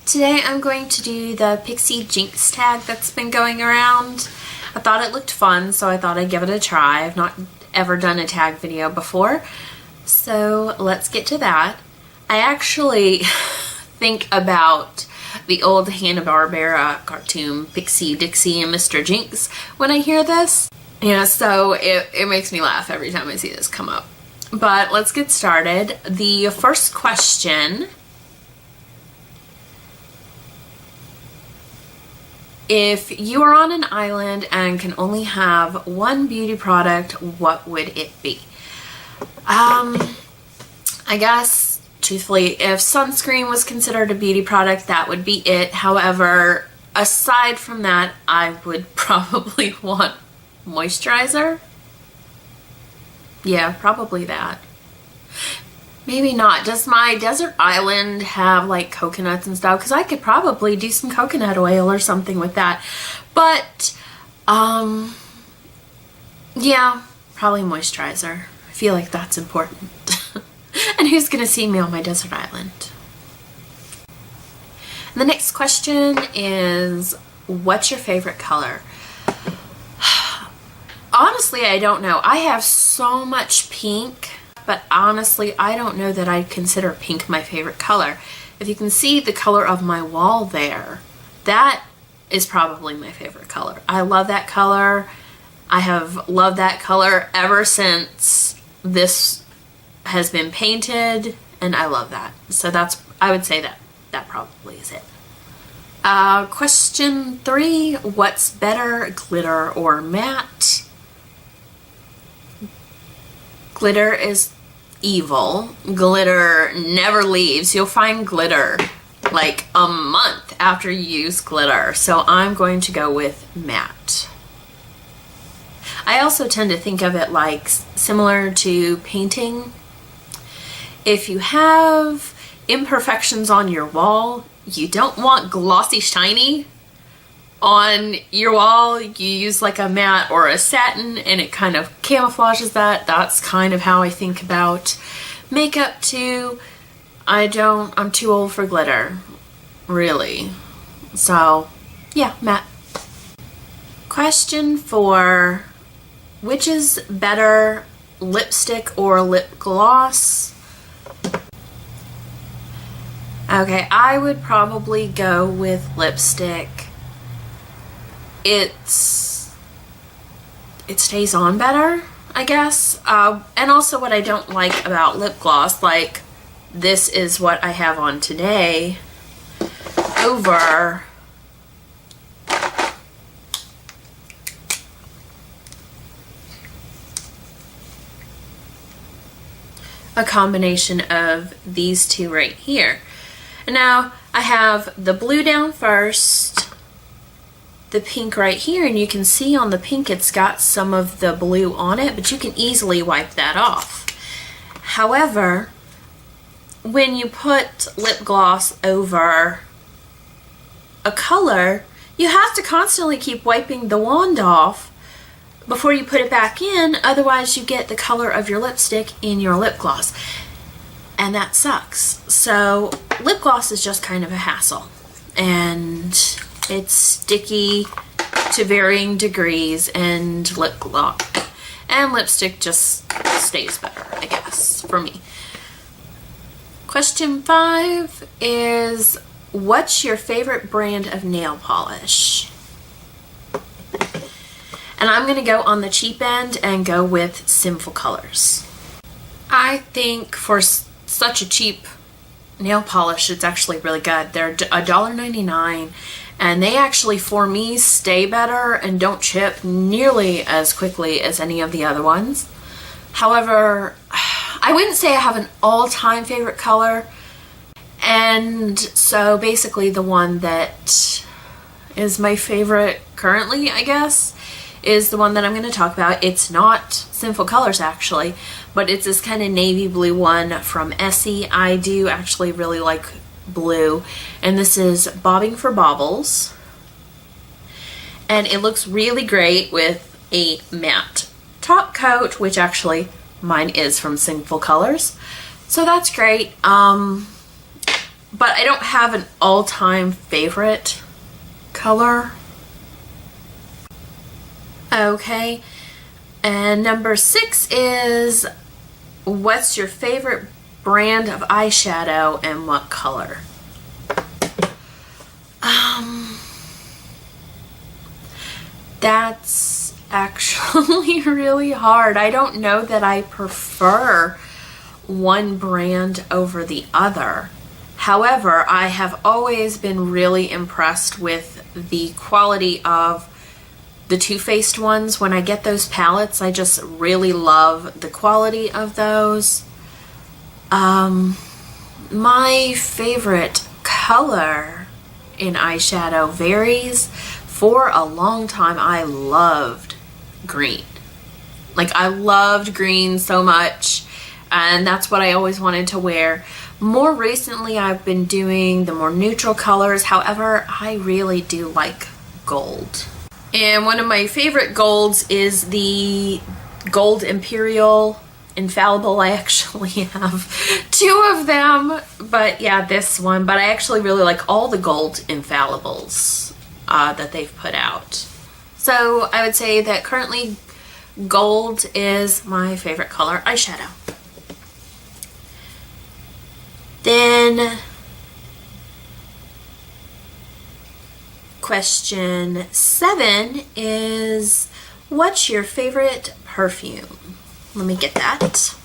Today I'm going to do the Pixie Jinx Tag that's been going around. I thought it looked fun, so I thought I'd give it a try. I've not ever done a tag video before, so let's get to that. I actually think about the old Hanna-Barbera cartoon Pixie, Dixie, and Mr. Jinx when I hear this. Yeah, so it makes me laugh every time I see this come up. But let's get started. The first question: if you are on an island and can only have one beauty product, what would it be? I guess, truthfully, if sunscreen was considered a beauty product, that would be it. However, aside from that, I would probably want moisturizer. Yeah, probably that. Maybe not. Does my desert island have like coconuts and stuff? Because I could probably do some coconut oil or something with that. But, yeah, probably moisturizer. I feel like that's important. And who's going to see me on my desert island? And the next question is, what's your favorite color? Honestly, I don't know. I have so much pink, but honestly, I don't know that I'd consider pink my favorite color. If you can see the color of my wall there, that is probably my favorite color. I love that color. I have loved that color ever since this has been painted, and I love that. So that's, I would say that probably is it. Question 3, what's better, glitter or matte? Glitter is evil. Glitter never leaves. You'll find glitter like a month after you use glitter. So I'm going to go with matte. I also tend to think of it like similar to painting. If you have imperfections on your wall, you don't want glossy shiny on your wall. You use like a matte or a satin and it kind of camouflages that. That's kind of how I think about makeup too. I'm too old for glitter, really. So yeah, matte. Question 4, which is better, lipstick or lip gloss? Okay, I would probably go with lipstick. It stays on better, I guess. And also what I don't like about lip gloss, like this is what I have on today, over a combination of these two right here. And now I have the blue down first, the pink right here, and you can see on the pink it's got some of the blue on it, but you can easily wipe that off. However, when you put lip gloss over a color, you have to constantly keep wiping the wand off before you put it back in, otherwise you get the color of your lipstick in your lip gloss. And that sucks. So lip gloss is just kind of a hassle, and it's sticky to varying degrees, and lip gloss and lipstick just stays better, I guess, for me. Question 5 is, what's your favorite brand of nail polish? And I'm going to go on the cheap end and go with Sinful Colors. I think for such a cheap nail polish, it's actually really good. They're $1.99, and they actually, for me, stay better and don't chip nearly as quickly as any of the other ones. However, I wouldn't say I have an all-time favorite color, and so basically the one that is my favorite currently, I guess, is the one that I'm going to talk about. It's not Sinful Colors actually, but it's this kind of navy blue one from Essie. I do actually really like blue, and this is Bobbing for Baubles, and it looks really great with a matte top coat, which actually mine is from Sinful Colors, so that's great. but I don't have an all-time favorite color. Okay, and number 6 is, what's your favorite brand of eyeshadow and what color? That's actually really hard. I don't know that I prefer one brand over the other. However, I have always been really impressed with the quality of the Too Faced ones. When I get those palettes, I just really love the quality of those. My favorite color in eyeshadow varies. For a long time, I loved green. Like, I loved green so much, and that's what I always wanted to wear. More recently, I've been doing the more neutral colors. However, I really do like gold. And one of my favorite golds is the Gold Imperial Infallible. I actually have 2 of them, but yeah, this one. But I actually really like all the gold Infallibles that they've put out. So I would say that currently gold is my favorite color eyeshadow. Then question 7 is, what's your favorite perfume? Let me get that.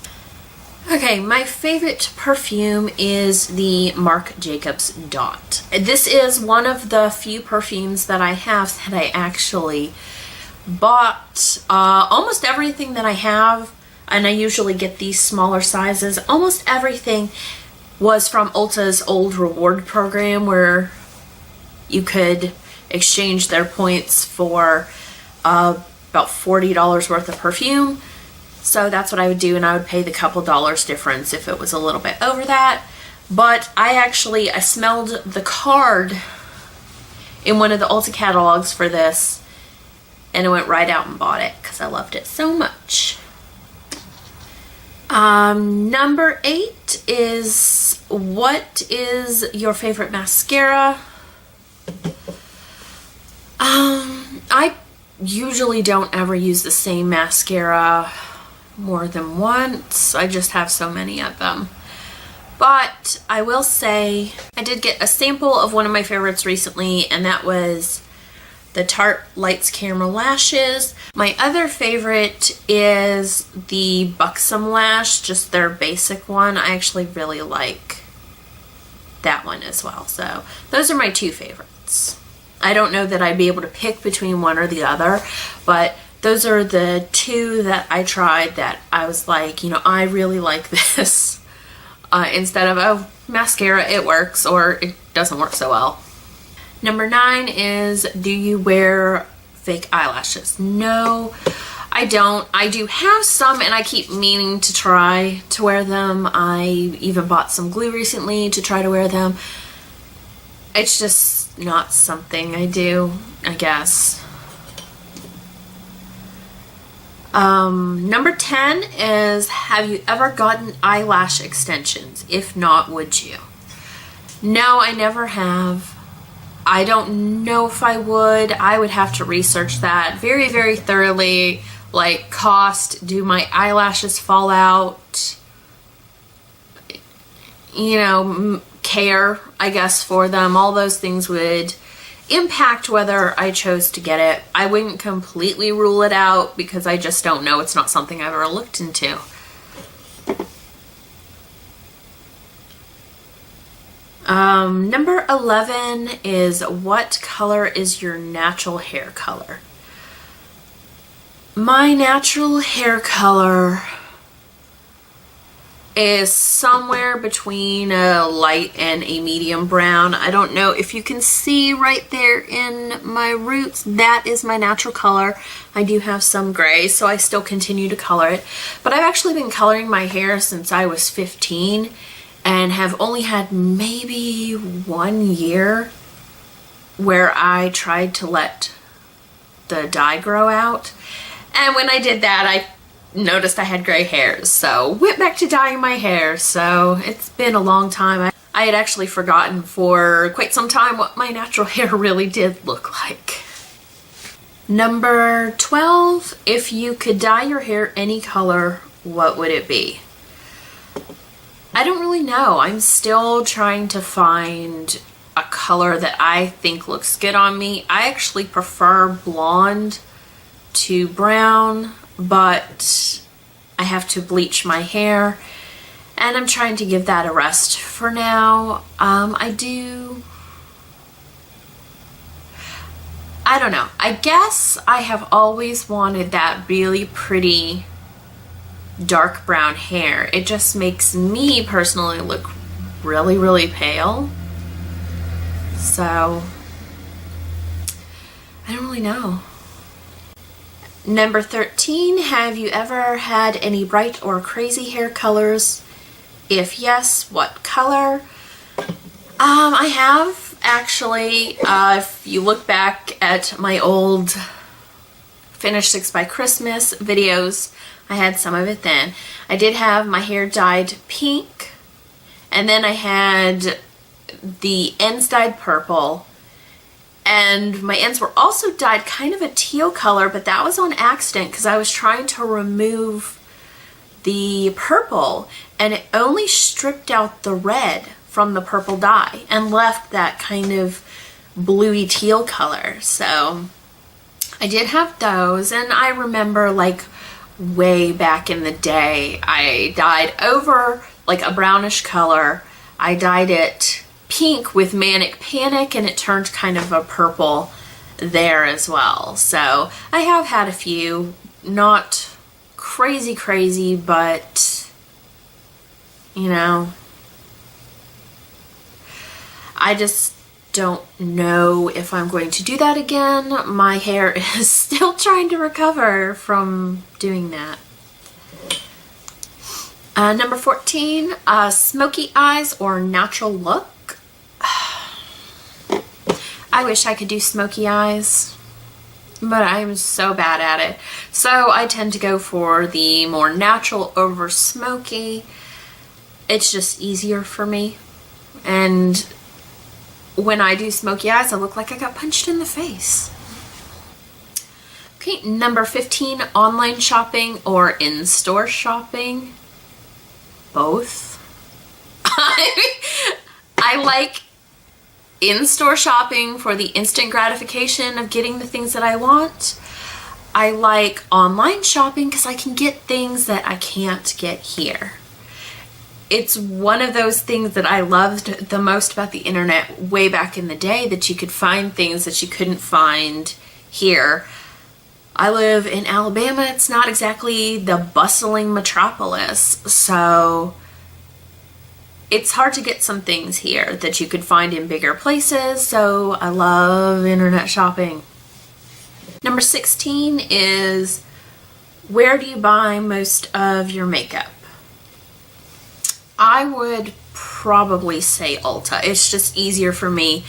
Okay, my favorite perfume is the Marc Jacobs Dot. This is one of the few perfumes that I have that I actually bought. Almost everything that I have, and I usually get these smaller sizes, almost everything was from Ulta's old reward program where you could exchange their points for about $40 worth of perfume. So that's what I would do, and I would pay the couple dollars difference if it was a little bit over that. But I smelled the card in one of the Ulta catalogs for this, and I went right out and bought it because I loved it so much. Number 8 is, what is your favorite mascara? I usually don't ever use the same mascara more than once. I just have so many of them. But I will say I did get a sample of one of my favorites recently, and that was the Tarte Lights Camera Lashes. My other favorite is the Buxom Lash, just their basic one. I actually really like that one as well. So those are my 2 favorites. I don't know that I'd be able to pick between one or the other, but those are the 2 that I tried that I was like, you know, I really like this. Instead of, oh, mascara, it works, or it doesn't work so well. Number 9 is, do you wear fake eyelashes? No, I don't. I do have some, and I keep meaning to try to wear them. I even bought some glue recently to try to wear them. It's just not something I do, I guess. Number 10 is, have you ever gotten eyelash extensions? If not, would you? No, I never have. I don't know if I would. I would have to research that very, very thoroughly. Like, cost, do my eyelashes fall out? You know, care, I guess, for them. All those things would impact whether I chose to get it. I wouldn't completely rule it out because I just don't know. It's not something I've ever looked into. Number 11 is, what color is your natural hair color? My natural hair color is somewhere between a light and a medium brown. I don't know if you can see right there in my roots. That is my natural color. I do have some gray, so I still continue to color it. But I've actually been coloring my hair since I was 15 and have only had maybe 1 year where I tried to let the dye grow out. And when I did that, I noticed I had gray hairs, so went back to dyeing my hair. So it's been a long time. I had actually forgotten for quite some time what my natural hair really did look like. Number 12, if you could dye your hair any color, what would it be? I don't really know. I'm still trying to find a color that I think looks good on me. I actually prefer blonde to brown, but I have to bleach my hair, and I'm trying to give that a rest for now. I don't know. I guess I have always wanted that really pretty dark brown hair. It just makes me personally look really, really pale. So, I don't really know. Number 13, have you ever had any bright or crazy hair colors? If yes, what color? I have actually. If you look back at my old Finish 6 by Christmas videos, I had some of it then. I did have my hair dyed pink, and then I had the ends dyed purple, and my ends were also dyed kind of a teal color, but that was on accident because I was trying to remove the purple, and it only stripped out the red from the purple dye and left that kind of bluey teal color. So I did have those, and I remember like way back in the day I dyed over like a brownish color. I dyed it pink with Manic Panic, and it turned kind of a purple there as well. So I have had a few, not crazy, but you know, I just don't know if I'm going to do that again. My hair is still trying to recover from doing that. Number 14, smoky eyes or natural look. I wish I could do smoky eyes, but I'm so bad at it. So I tend to go for the more natural over smoky. It's just easier for me. And when I do smoky eyes, I look like I got punched in the face. Okay, number 15, online shopping or in-store shopping. Both. I like in-store shopping for the instant gratification of getting the things that I want. I like online shopping because I can get things that I can't get here. It's one of those things that I loved the most about the internet way back in the day, that you could find things that you couldn't find here. I live in Alabama. It's not exactly the bustling metropolis, so it's hard to get some things here that you could find in bigger places, so I love internet shopping. Number 16 is, where do you buy most of your makeup? I would probably say Ulta. It's just easier for me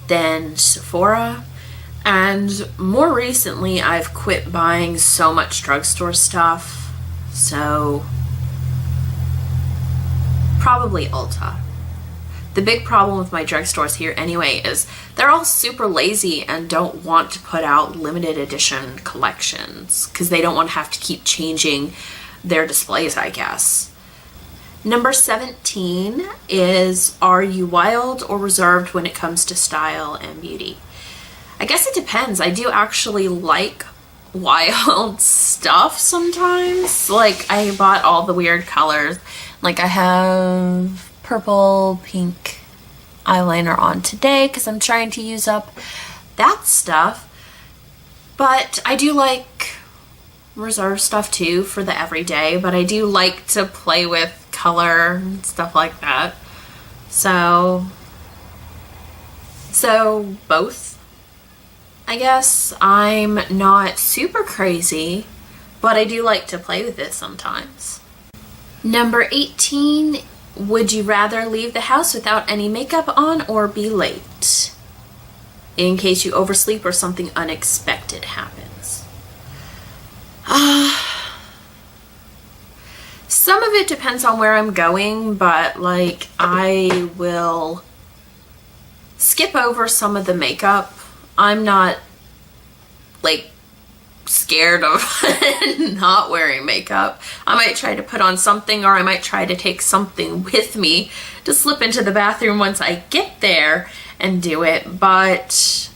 than Sephora. And more recently, I've quit buying so much drugstore stuff, so probably Ulta. The big problem with my drugstores here anyway is they're all super lazy and don't want to put out limited edition collections because they don't want to have to keep changing their displays, I guess. Number 17 is, are you wild or reserved when it comes to style and beauty? I guess it depends. I do actually like wild stuff sometimes. Like, I bought all the weird colors. Like, I have purple, pink eyeliner on today because I'm trying to use up that stuff. But I do like reserve stuff too for the everyday, but I do like to play with color and stuff like that. So both, I guess. I'm not super crazy, but I do like to play with it sometimes. Number 18, would you rather leave the house without any makeup on or be late in case you oversleep or something unexpected happens? Some of it depends on where I'm going, but like I will skip over some of the makeup. I'm not like scared of not wearing makeup. I might try to put on something, or I might try to take something with me to slip into the bathroom once I get there and do it, but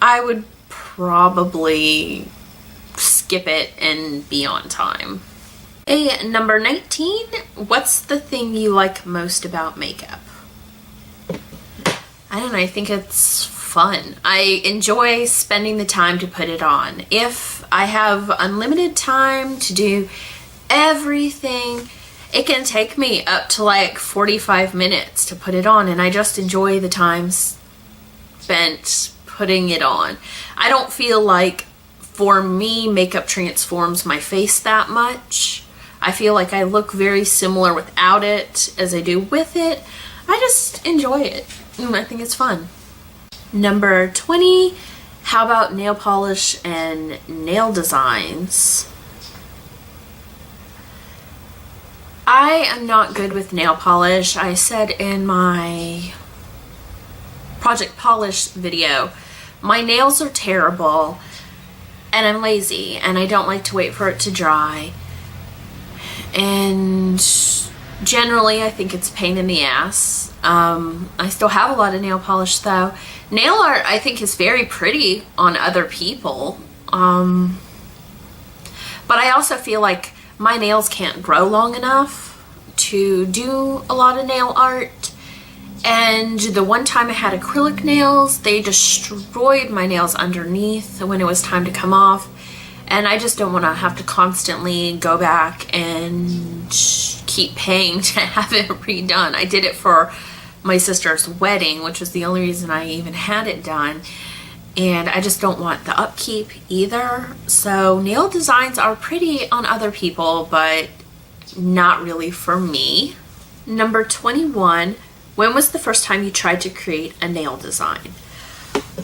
I would probably skip it and be on time. Number 19, what's the thing you like most about makeup? I don't know, I think it's fun. I enjoy spending the time to put it on. If I have unlimited time to do everything, it can take me up to like 45 minutes to put it on, and I just enjoy the time spent putting it on. I don't feel like, for me, makeup transforms my face that much. I feel like I look very similar without it as I do with it. I just enjoy it. I think it's fun. Number 20, how about nail polish and nail designs? I am not good with nail polish. I said in my Project Polish video, my nails are terrible and I'm lazy and I don't like to wait for it to dry. And generally I think it's a pain in the ass. I still have a lot of nail polish though. Nail art I think is very pretty on other people. But I also feel like my nails can't grow long enough to do a lot of nail art. And the one time I had acrylic nails, they destroyed my nails underneath when it was time to come off. And I just don't want to have to constantly go back and keep paying to have it redone. I did it for my sister's wedding, which was the only reason I even had it done. And I just don't want the upkeep either. So nail designs are pretty on other people, but not really for me. Number 21, when was the first time you tried to create a nail design?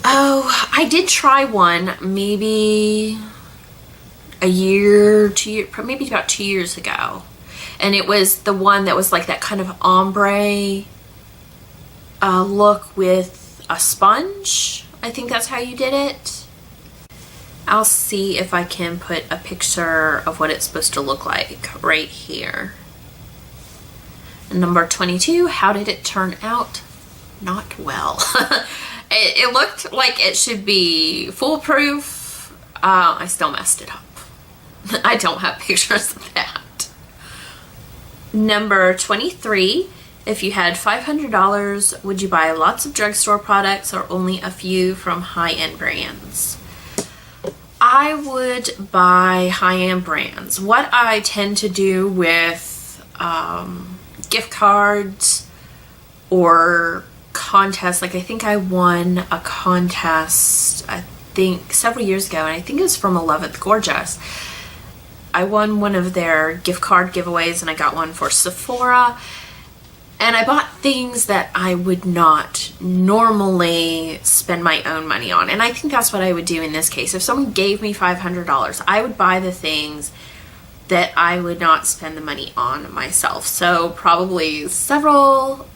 Oh, I did try one maybe a year, 2 years, maybe about 2 years ago. And it was the one that was like that kind of ombre look with a sponge. I think that's how you did it. I'll see if I can put a picture of what it's supposed to look like right here. Number 22, how did it turn out? Not well. It looked like it should be foolproof. I still messed it up. I don't have pictures of that. Number 23, if you had $500, would you buy lots of drugstore products or only a few from high-end brands? I would buy high-end brands. What I tend to do with gift cards or contests, like I think I won a contest, I think several years ago, and I think it was from 11th Gorgeous. I won one of their gift card giveaways and I got one for Sephora. And I bought things that I would not normally spend my own money on. And I think that's what I would do in this case. If someone gave me $500, I would buy the things that I would not spend the money on myself. So probably several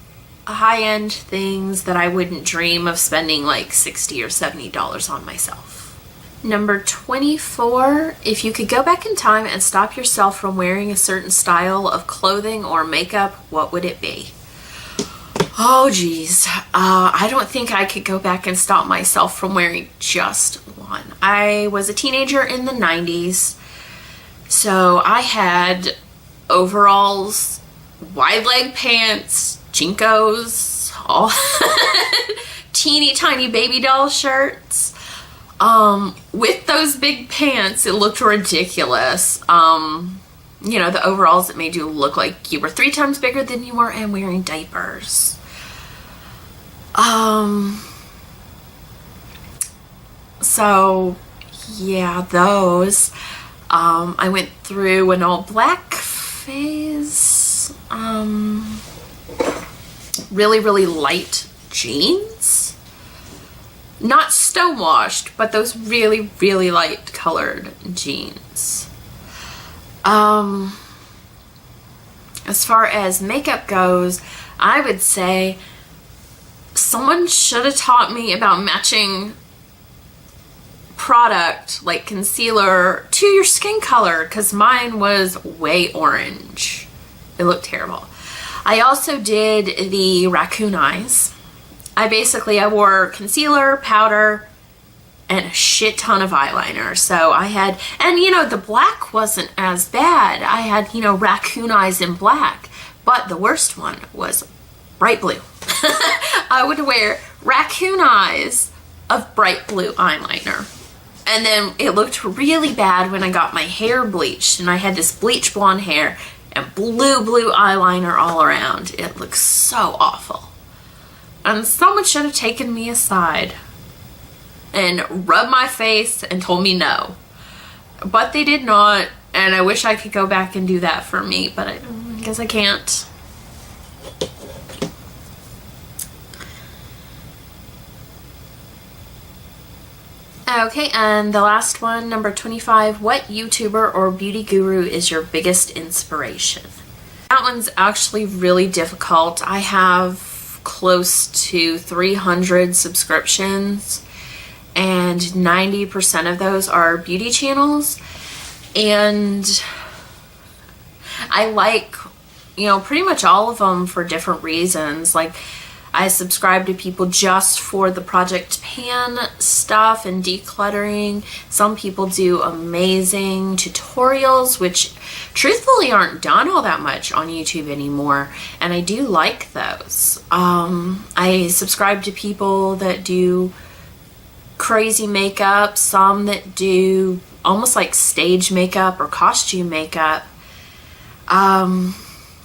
high-end things that I wouldn't dream of spending like $60 or $70 on myself. Number 24, if you could go back in time and stop yourself from wearing a certain style of clothing or makeup, what would it be? Oh geez, I don't think I could go back and stop myself from wearing just one. I was a teenager in the 90s, so I had overalls, wide leg pants, Jinkos, all teeny tiny baby doll shirts. With those big pants, it looked ridiculous. You know, the overalls that made you look like you were 3 times bigger than you were and wearing diapers. So yeah, those. I went through an all black phase. Really, really light jeans. Not stonewashed, but those really, really light colored jeans. as far as makeup goes, I would say someone should have taught me about matching product like concealer to your skin color, because mine was way orange. It looked terrible. I also did the raccoon eyes. I wore concealer, powder, and a shit ton of eyeliner. So I had, and you know, the black wasn't as bad. I had, you know, raccoon eyes in black, but the worst one was bright blue. I would wear raccoon eyes of bright blue eyeliner. And then it looked really bad when I got my hair bleached, and I had this bleach blonde hair and blue eyeliner all around. It looked so awful. And someone should have taken me aside and rubbed my face and told me no. But they did not, and I wish I could go back and do that for me, but I guess I can't. Okay, and the last one, number 25, what YouTuber or beauty guru is your biggest inspiration? That one's actually really difficult. I have close to 300 subscriptions, and 90% of those are beauty channels, and I like, you know, pretty much all of them for different reasons. Like, I subscribe to people just for the Project Pan stuff and decluttering. Some people do amazing tutorials, which truthfully aren't done all that much on YouTube anymore, and I do like those. I subscribe to people that do crazy makeup, some that do almost like stage makeup or costume makeup.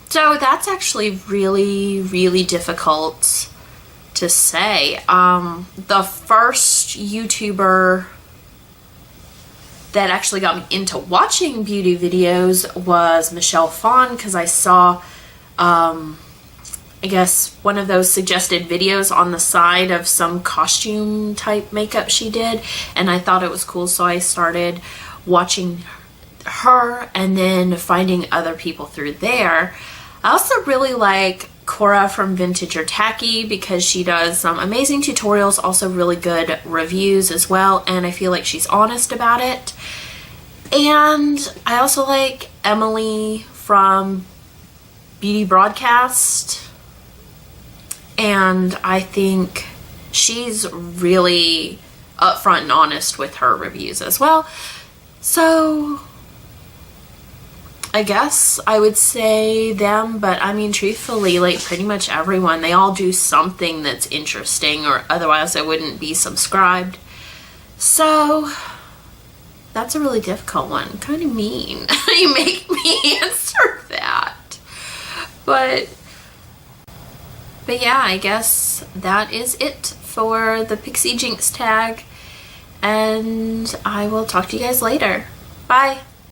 So that's actually really difficult to say. The first YouTuber that actually got me into watching beauty videos was Michelle Phan, because I saw, I guess, one of those suggested videos on the side of some costume type makeup she did, and I thought it was cool, so I started watching her and then finding other people through there. I also really like Cora from Vintage or Tacky, because she does some amazing tutorials, also really good reviews as well, and I feel like she's honest about it. And I also like Emily from Beauty Broadcast, and I think she's really upfront and honest with her reviews as well. So I guess I would say them, but I mean, truthfully, like pretty much everyone, they all do something that's interesting, or otherwise I wouldn't be subscribed. So that's a really difficult one. Kind of mean. You make me answer that. But yeah, I guess that is it for the Pixie Jinx tag, and I will talk to you guys later. Bye.